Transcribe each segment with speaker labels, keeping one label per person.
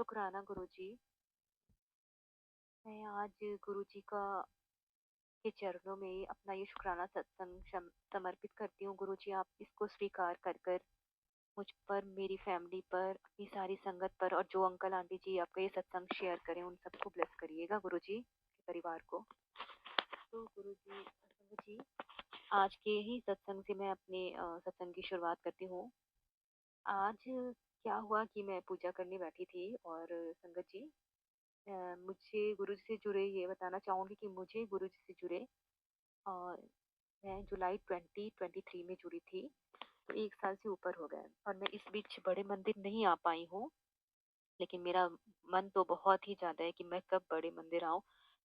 Speaker 1: शुक्राना गुरुजी। मैं आज गुरुजी का के चरणों में अपना ये शुक्राना सत्संग समर्पित करती हूँ। गुरुजी, आप इसको स्वीकार कर कर मुझ पर, मेरी फैमिली पर, अपनी सारी संगत पर, और जो अंकल आंटी जी आपका ये सत्संग शेयर करें उन सबको ब्लेस करिएगा गुरुजी के परिवार को। तो गुरुजी, आज के ही सत्संग से मैं अपने सत्संग की शुरुआत करती हूँ। आज क्या हुआ कि मैं पूजा करने बैठी थी और संगत जी, मुझे गुरुजी से जुड़े ये बताना चाहूंगी कि मुझे गुरुजी से जुड़े अ, मैं जुलाई 2023 में जुड़ी थी। तो 1 साल से ऊपर हो गए और मैं इस बीच बड़े मंदिर नहीं आ पाई हूँ। लेकिन मेरा मन तो बहुत ही ज्यादा है कि मैं कब बड़े मंदिर आऊं।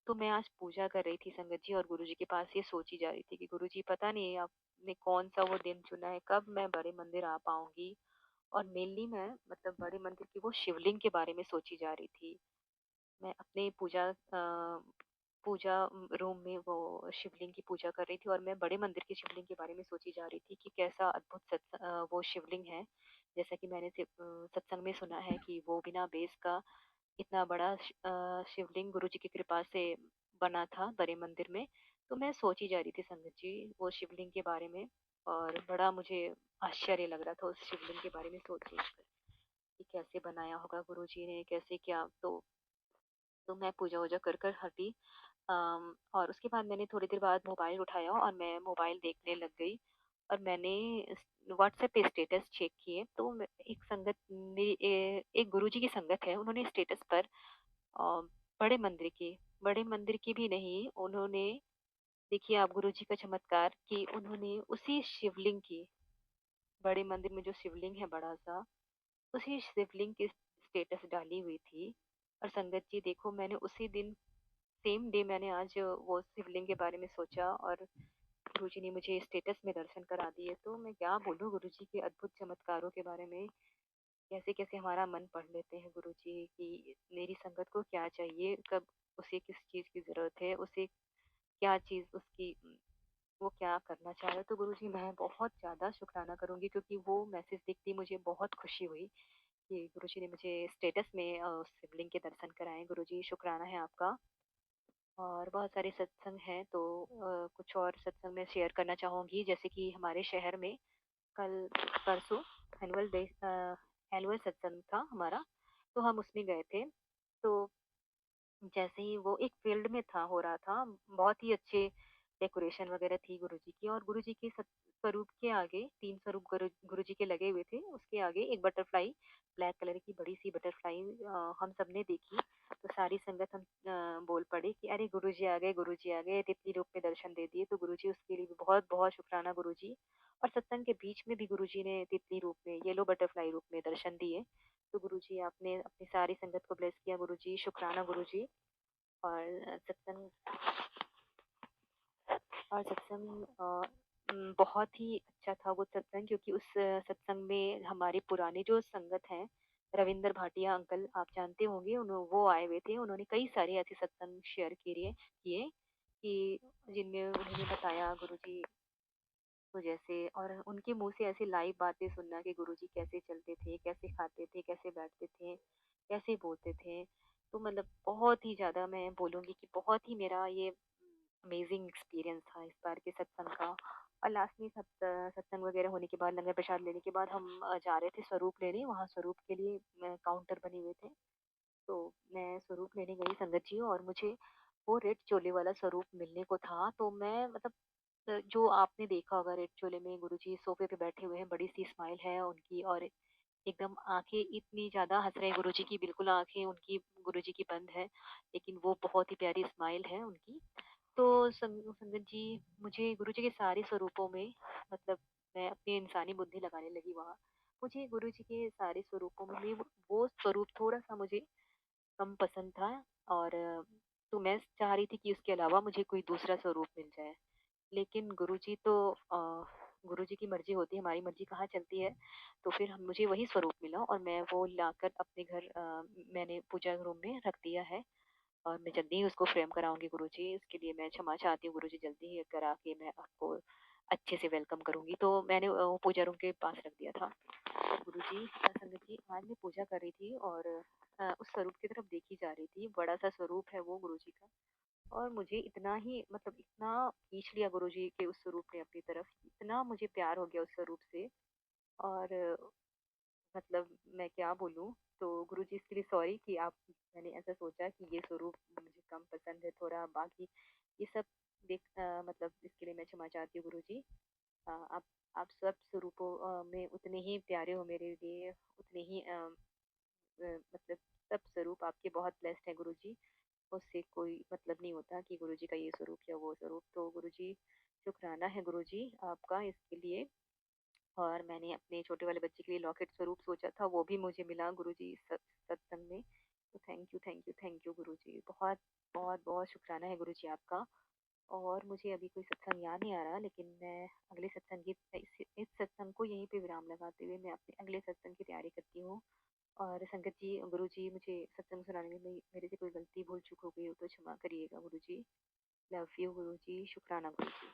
Speaker 1: तो मैं आज पूजा कर रही थी संगत जी, और गुरुजी के पास ये सोची जा रही थी कि गुरुजी, पता नहीं आपने कौन सा वो दिन चुना है, कब मैं बड़े मंदिर आ पाऊंगी। और मेनली मैं मतलब बड़े मंदिर की वो शिवलिंग के बारे में सोची जा रही थी। मैं अपने पूजा रूम में वो शिवलिंग की पूजा कर रही थी, और मैं बड़े मंदिर की शिवलिंग के बारे में सोची जा रही थी कि कैसा अद्भुत वो शिवलिंग है। जैसा कि मैंने सत्संग में सुना है कि वो बिना बेस का इतना बड़ा शिवलिंग गुरु जी की कृपा से बना था बड़े मंदिर में। तो मैं सोची जा रही थी संगत जी वो शिवलिंग के बारे में, और बड़ा मुझे आश्चर्य लग रहा था उस शिवलिंग के बारे में सोच सोच कर कि कैसे बनाया होगा गुरु जी ने, कैसे क्या। तो मैं पूजा वूजा कर कर हटी। और उसके बाद मैंने थोड़ी देर बाद मोबाइल उठाया और मैं मोबाइल देखने लग गई। और मैंने व्हाट्सएप पे स्टेटस चेक किए तो एक संगत मेरी एक गुरुजी की संगत है, उन्होंने स्टेटस पर अ, बड़े मंदिर की, बड़े मंदिर की भी नहीं, उन्होंने, देखिए आप गुरुजी का चमत्कार, कि उन्होंने उसी शिवलिंग की, बड़े मंदिर में जो शिवलिंग है बड़ा सा, उसी शिवलिंग की स्टेटस डाली हुई थी। और संगत जी देखो, मैंने उसी दिन, सेम डे, मैंने आज वो शिवलिंग के बारे में सोचा, और गुरुजी ने मुझे स्टेटस में दर्शन करा दिए। तो मैं क्या बोलूँ गुरुजी के अद्भुत चमत्कारों के बारे में। कैसे कैसे हमारा मन पढ़ लेते हैं गुरुजी कि मेरी संगत को क्या चाहिए, कब उसे किस चीज की जरूरत है, उसे क्या चीज उसकी, वो क्या करना चाह रहा है। तो गुरुजी मैं बहुत ज्यादा शुक्राना करूंगी, क्योंकि वो मैसेज देखती मुझे बहुत खुशी हुई कि गुरुजी ने मुझे स्टेटस में उस शिवलिंग के दर्शन कराए। गुरुजी शुक्राना है आपका। और बहुत सारे सत्संग हैं, तो कुछ और सत्संग मैं शेयर करना चाहूंगी। जैसे कि हमारे शहर में कल परसों एनुअल डे, एनुअल सत्संग था हमारा, तो हम उसमें गए थे। तो जैसे ही वो एक फील्ड में था, हो रहा था, बहुत ही अच्छे डेकोरेशन वगैरह थी गुरुजी की। और गुरुजी के स्वरूप के आगे 3 स्वरूप गुरुजी के लगे हुए थे, उसके आगे एक बटरफ्लाई, ब्लैक कलर की बड़ी सी बटरफ्लाई हम सब ने देखी। तो सारी संगत हम बोल पड़े कि अरे गुरुजी आ गए, गुरुजी आ गए, तितली रूप में दर्शन दे दिए। तो गुरुजी, उसके लिए भी बहुत बहुत शुक्राना गुरुजी। और सत्संग के बीच में भी गुरुजी ने तितली रूप में, येलो बटरफ्लाई रूप में दर्शन दिए। तो गुरुजी आपने अपनी सारी संगत को ब्लेस किया गुरुजी, शुक्राना गुरुजी। और सत्संग, बहुत ही अच्छा था वो सत्संग, क्योंकि उस सत्संग में हमारे पुराने जो संगत हैं, रविंदर भाटिया अंकल, आप जानते होंगे, वो आए हुए थे। उन्होंने कई सारे ऐसे सत्संग शेयर किए किए कि जिनमें उन्होंने बताया गुरुजी को, जैसे, और उनके मुंह से ऐसी लाइव बातें सुनना कि गुरुजी कैसे चलते थे, कैसे खाते थे, कैसे बैठते थे, कैसे बोलते थे। तो मतलब बहुत ही ज्यादा मैं बोलूंगी कि बहुत ही मेरा ये अमेजिंग एक्सपीरियंस था इस बार के सत्संग का। और लास्ट में सत्संग वगैरह होने के बाद, लंगर प्रसाद लेने के बाद हम जा रहे थे स्वरूप लेने, वहाँ स्वरूप के लिए काउंटर बने हुए थे। तो मैं स्वरूप लेने गई संगत जी, और मुझे वो रेड चोले वाला स्वरूप मिलने को था। तो मैं मतलब जो आपने देखा होगा, रेड चोले में गुरुजी सोफे पे बैठे हुए हैं, बड़ी सी स्माइल है उनकी, और एकदम आंखें इतनी ज्यादा हंस रहे हैं गुरुजी की, बिल्कुल आंखें उनकी गुरुजी की बंद है, लेकिन वो बहुत ही प्यारी स्माइल है उनकी। तो संगत जी, मुझे गुरुजी के सारे स्वरूपों में, मतलब मैं अपनी इंसानी बुद्धि लगाने लगी वहाँ, मुझे गुरुजी के सारे स्वरूपों में भी वो स्वरूप थोड़ा सा मुझे कम पसंद था। और तो मैं चाह रही थी कि उसके अलावा मुझे कोई दूसरा स्वरूप मिल जाए। लेकिन गुरुजी तो गुरुजी की मर्जी होती है, हमारी मर्जी कहाँ चलती है। तो फिर हम मुझे वही स्वरूप मिला, और मैं वो लाकर अपने घर मैंने पूजा रूम में रख दिया है। और मैं जल्दी ही उसको फ्रेम कराऊंगी गुरुजी, इसके लिए मैं क्षमा चाहती हूँ गुरुजी, जल्दी ही करा के मैं आपको अच्छे से वेलकम करूंगी। तो मैंने वो पूजा रूम के पास रख दिया था। गुरुजी संगत जी आज मैं पूजा कर रही थी और उस स्वरूप की तरफ देखी जा रही थी। बड़ा सा स्वरूप है वो गुरुजी का। और मुझे इतना ही मतलब इतना खींच लिया गुरुजी के उस स्वरूप ने अपनी तरफ, इतना मुझे प्यार हो गया उस स्वरूप से। और मतलब मैं क्या बोलूँ। तो गुरुजी इसके लिए सॉरी कि आप मैंने ऐसा सोचा कि ये स्वरूप मुझे कम पसंद है थोड़ा, बाकी ये सब देख मतलब इसके लिए मैं क्षमा चाहती हूँ गुरुजी। आप सब स्वरूपों में उतने ही प्यारे हो मेरे लिए, उतने ही मतलब सब स्वरूप आपके बहुत ब्लेस्ड है गुरुजी। उससे कोई मतलब नहीं होता कि गुरुजी का ये स्वरूप या वो स्वरूप। तो गुरुजी शुक्राना है गुरुजी आपका इसके लिए। और मैंने अपने छोटे वाले बच्चे के लिए लॉकेट स्वरूप सोचा था, वो भी मुझे मिला गुरुजी इस सत्संग में। तो thank you thank you thank you Guruji, बहुत बहुत बहुत शुक्राना है गुरुजी आपका। और मुझे अभी कोई सत्संग याद नहीं आ रहा, लेकिन मैं अगले सत्संग की इस सत्संग को यहीं पे विराम लगाते हुए मैं अपने अगले सत्संग की तैयारी करती हूँ। और संगत जी, गुरु जी, मुझे सत्संग सुनाने में मेरे से कोई गलती भूल चूक हो गई हो तो क्षमा करिएगा गुरु जी। लव यू गुरु जी, शुक्राना गुरु जी।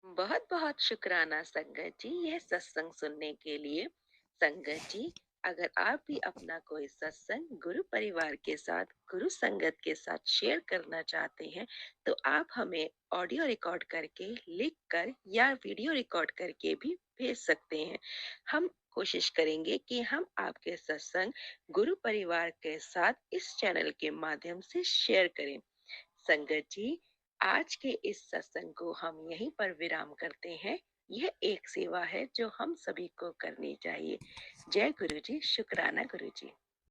Speaker 2: बहुत बहुत शुक्राना संगत जी यह सत्संग सुनने के लिए। संगत जी, अगर आप भी अपना कोई सत्संग गुरु परिवार के साथ, गुरु संगत के साथ शेयर करना चाहते हैं, तो आप हमें ऑडियो रिकॉर्ड करके, लिख कर या वीडियो रिकॉर्ड करके भी भेज सकते हैं। हम कोशिश करेंगे कि हम आपके सत्संग गुरु परिवार के साथ इस चैनल के माध्यम से शेयर करें। संगत जी, आज के इस सत्संग को हम यहीं पर विराम करते हैं। यह एक सेवा है जो हम सभी को करनी चाहिए। जय गुरु जी, शुक्राना गुरु जी।